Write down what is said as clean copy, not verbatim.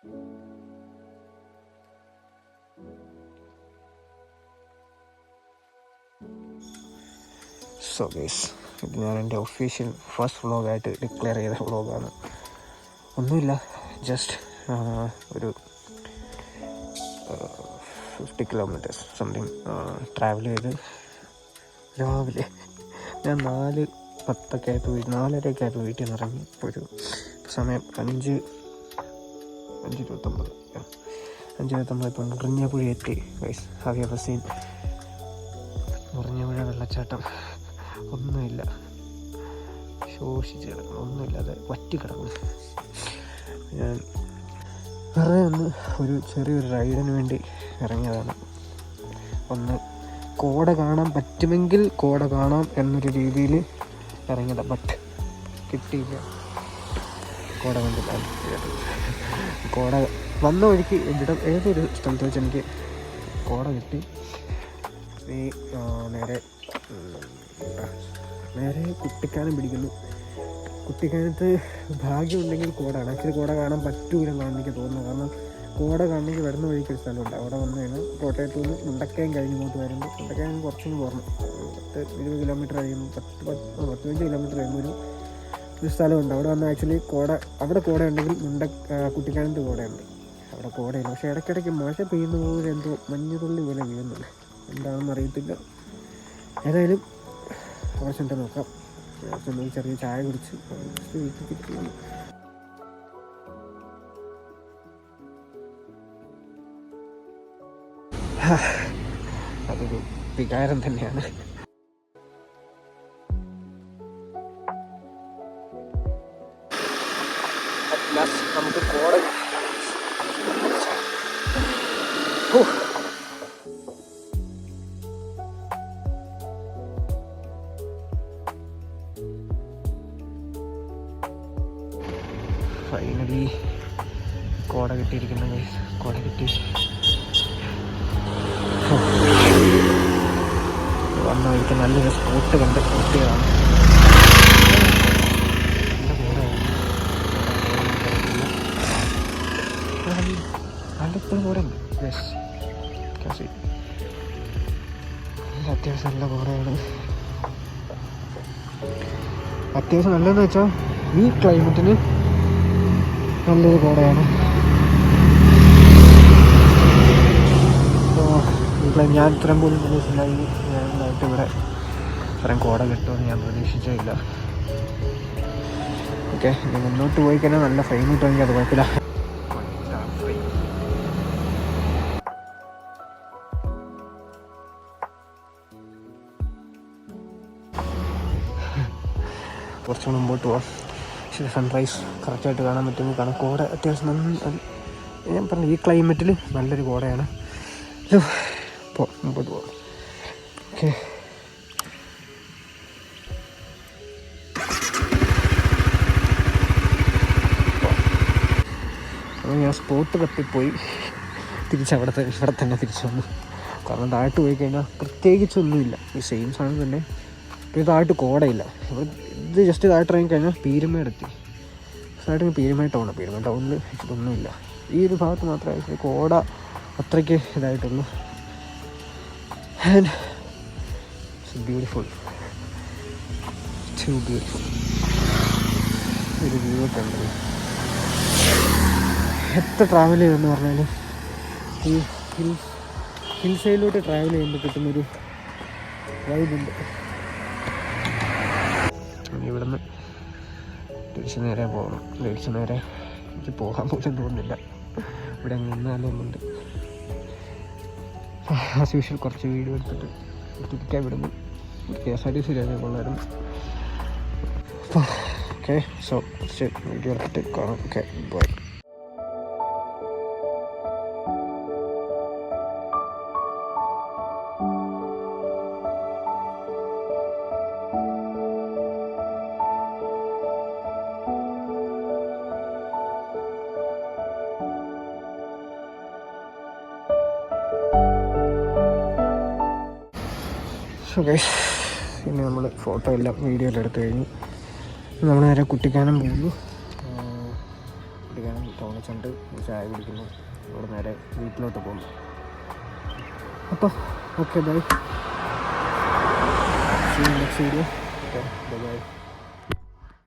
So guys, ഇത് ഞാൻ എൻ്റെ ഒഫീഷ്യൽ ഫസ്റ്റ് വ്ളോഗായിട്ട് ഡിക്ലെയർ ചെയ്ത വ്ളോഗാണ്. ഒന്നുമില്ല, ജസ്റ്റ് ഒരു 50 കിലോമീറ്റേഴ്സ് സംതിങ് ട്രാവൽ ചെയ്ത് രാവിലെ ഞാൻ 4:10 ആയപ്പോൾ 4:30 ആയപ്പോൾ വീട്ടിൽ നിന്ന് ഇറങ്ങി. ഒരു സമയം 5:29 മുറിഞ്ഞപുഴ എത്തി. Guys, have you ever seen Murinjapuzha വെള്ളച്ചാട്ടം? ഒന്നുമില്ല, ശോഷിച്ച് കിടക്കണം, ഒന്നുമില്ലാതെ വറ്റി കിടക്കണം. ഞാൻ വെറുതെ ഒരു ചെറിയൊരു റൈഡിന് വേണ്ടി ഇറങ്ങിയതാണ്. ഒന്ന് കോട കാണാൻ പറ്റുമെങ്കിൽ കോട കാണാം എന്നൊരു രീതിയിൽ ഇറങ്ങിയതാണ്. ബട്ട് കിട്ടിയില്ല, കോട കണ്ടില്ല. കോട വന്ന വഴിക്ക് ഏതൊരു സ്ഥലത്ത് വെച്ച് എനിക്ക് കോട കിട്ടി. നേരെ കുട്ടിക്കാനം പിടിക്കുന്നു. കുട്ടിക്കാനത്ത് ഭാഗ്യമുണ്ടെങ്കിൽ കോടാണ്. ആക്ച്വലി കോട കാണാൻ പറ്റൂലെന്നാണ് എനിക്ക് തോന്നുന്നത്. കാരണം കോട കാണണമെങ്കിൽ വരുന്ന വഴിക്ക് ഒരു സ്ഥലമുണ്ട്. അവിടെ വന്നു കഴിഞ്ഞാൽ കോട്ടയത്ത് നിന്ന് മുണ്ടക്കയം കഴിഞ്ഞ് ഇങ്ങോട്ട് വരുമ്പോൾ, മുണ്ടക്കയം കുറച്ചും പോകണം, 10-20 കിലോമീറ്റർ കഴിയുമ്പോൾ 15 കിലോമീറ്റർ കഴിയുമ്പോൾ ഒരു സ്ഥലമുണ്ട്. അവിടെ വന്ന് ആക്ച്വലി അവിടെ കോട ഉണ്ടെങ്കിൽ കുട്ടിക്കാനത്ത് കോടയുണ്ട്. അവിടെ കോടയില്ല, പക്ഷേ ഇടയ്ക്കിടയ്ക്ക് മഴ പെയ്യുന്ന പോലെ എന്തോ മഞ്ഞുതുള്ളി പോലെ വീഴുന്നില്ല, എന്താണെന്ന് അറിയത്തില്ല. ഏതായാലും കുറച്ചുണ്ട് നോക്കാം. ചെറിയ ചായ കുടിച്ച് വീട്ടിൽ തിരിച്ചു വന്നു. അതൊരു വികാരം തന്നെയാണ്. നമുക്ക് കോട ഫൈനലി കോട കിട്ടിയിരിക്കുന്നു. കോട കിട്ടി. വന്ന വഴിക്ക് നല്ലൊരു സ്പോട്ട് കണ്ട് കിട്ടിയതാണ്. നല്ല കോട ഉണ്ട്. അത്യാവശ്യം നല്ല കോടയാണ്. അത്യാവശ്യം നല്ലതെന്ന് വെച്ചാൽ ഈ ക്ലൈമറ്റിന് നല്ലൊരു കോടയാണ്. ഞാൻ ഇത്രയും പോലും പ്രതീക്ഷിച്ചില്ലായി. ഞാനായിട്ട് ഇവിടെ ഇത്രയും കോട കിട്ടുമെന്ന് ഞാൻ പ്രതീക്ഷിച്ചില്ല. ഓക്കെ, ഇനി മുന്നോട്ട് പോയി കഴിഞ്ഞാൽ നല്ല ഫൈൻ കിട്ടുമെങ്കിൽ അത് കുഴപ്പമില്ല. കുറച്ചുകൂടെ മുമ്പോട്ട് പോവാം. പക്ഷേ സൺറൈസ് കറക്റ്റായിട്ട് കാണാൻ പറ്റുമെങ്കിൽ കാണാം. കോട അത്യാവശ്യം ഞാൻ പറഞ്ഞു ഈ ക്ലൈമറ്റിൽ നല്ലൊരു കോടയാണ്. മുമ്പോട്ട് പോവാം. ഓക്കെ, ഞാൻ സ്പോട്ട് തപ്പിപ്പോയി ഇവിടെ തന്നെ തിരിച്ചു വന്നു. കാരണം താഴോട്ട് പോയി കഴിഞ്ഞാൽ പ്രത്യേകിച്ചൊന്നുമില്ല, ഈ സെയിം സാധനം തന്നെ. പിന്നെ താഴോട്ട് കോടയില്ല. ഇത് ജസ്റ്റ് താഴോട്ട് ഇറങ്ങി കഴിഞ്ഞാൽ പീരുമേടെത്തി. താഴോട്ട് പീരുമേട് ടൗണിൽ ഇതൊന്നുമില്ല. ഈ ഒരു ഭാഗത്ത് മാത്രമേ കോട അത്രയ്ക്ക് ഇതായിട്ടുള്ളൂ. And it's beautiful, too beautiful. ഒരു വ്യൂ ഒക്കെ ഉണ്ട്. എത്ര ട്രാവൽ ചെയ്യുമെന്ന് പറഞ്ഞാലും ഈ ഹിൽ സൈഡിലോട്ട് ട്രാവൽ ചെയ്യുമ്പോൾ കിട്ടുന്നൊരു വൈബുണ്ട്. ഇവിടുന്ന് തിരിച്ച് നേരെ പോകണം. തിരിച്ച് നേരെ എനിക്ക് പോകാൻ പോലും തോന്നുന്നില്ല. ഇവിടെ നിന്നാലൊന്നുണ്ട്. ആസ് യൂഷ്വൽ കുറച്ച് വീഡിയോ എടുത്തിട്ട് തിരിക്കാൻ വിടുന്നു. KSRTC കൊള്ളായിരുന്നു. ഓക്കെ, സോ കുറച്ച് വീഡിയോ എടുത്തിട്ട് കാണാം. Okay, by. ഓക്കെ, പിന്നെ നമ്മൾ ഫോട്ടോ എല്ലാം വീഡിയോ എല്ലാം എടുത്തു കഴിഞ്ഞു. നമ്മൾ നേരെ കുട്ടിക്കാനം പോകുന്നു. കുട്ടിക്കാനം ടൗണിൽ ചെന്നിട്ട് ചായ കുടിക്കുന്നു. അവിടെ നേരെ വീട്ടിലോട്ട് പോകുന്നു. അപ്പോൾ okay bye. See you next video. Okay, bye bye.